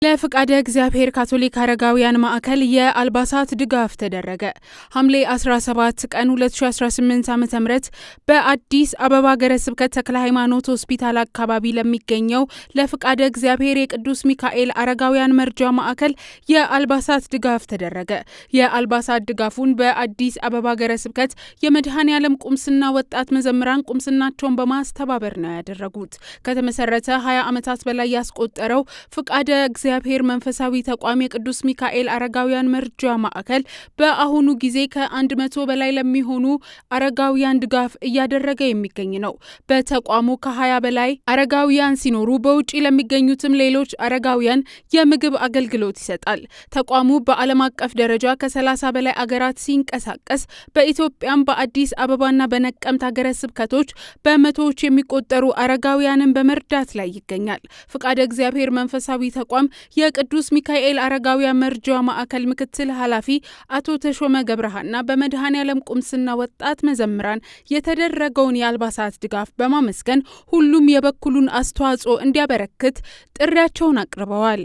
ለፍቃደ እግዚአብሔር ካቶሊክ አረጋውያን ማዕከል የአልባሳት ድጋፍ ተደረገ። ሐምሌ 17 ቀን 2018 ዓ.ም በአዲስ አበባ ሀገረ ስብከት ተክለ ሃይማኖት ሆስፒታል አካባቢ ለሚገኘው ለፍቃደ እግዚአብሔር የቅዱስ ሚካኤል አረጋውያን መርጃ ማዕከል የአልባሳት ድጋፍ ተደረገ። የአልባሳት ድጋፉን በአዲስ አበባ ሀገረ ስብከት የመድኃኔዓለም ቁምስና ወጣት መዘምራን ቁምስናቸውን በማስተባበር ነው ያደረጉት። ከተመሰረተ 20 ዓመታት በላይ ያስቆጠረው ፍቃደ እግዚአብሔር መንፈሳዊ ተቋም የቅዱስ ሚካኤል አረጋውያን መርጃ ማዕከል በአሁኑ ጊዜ ከ100 በላይ ለሚሆኑ አረጋውያን ድጋፍ እያደረገ የሚገኝ ነው። በተቋሙ ከ20 በላይ አረጋውያን ሲኖሩ በውጪ ለሚገኙትም ሌሎች አረጋውያን የምግብ አገልግሎት ይሰጣል። ተቋሙ በዓለም አቀፍ ደረጃ ከ30 በላይ አገራት ሲንቀሳቀስ በኢትዮጵያም በአዲስ አበባና በነቀምት ሀገረ ስብከቶች በመቶዎች የሚቆጠሩ አረጋውያንን በመርዳት ላይ ይገኛል። ፍቃደ እግዚአብሔር መንፈሳዊ ተቋም የቅዱስ ሚካኤል አረጋውያን መርጃ ማዕከል ምክትል ኃላፊ አቶ ተሾመ ገብረሃና በመድኃኔዓለም ቁምስና ወጣት መዘምራን የተደረገውን የአልባሳት ድጋፍ በማመስገን ሁሉም የበኩሉን አስተዋጽኦ እንዲያበረክት ጥሪያቸውን አቅርበዋል።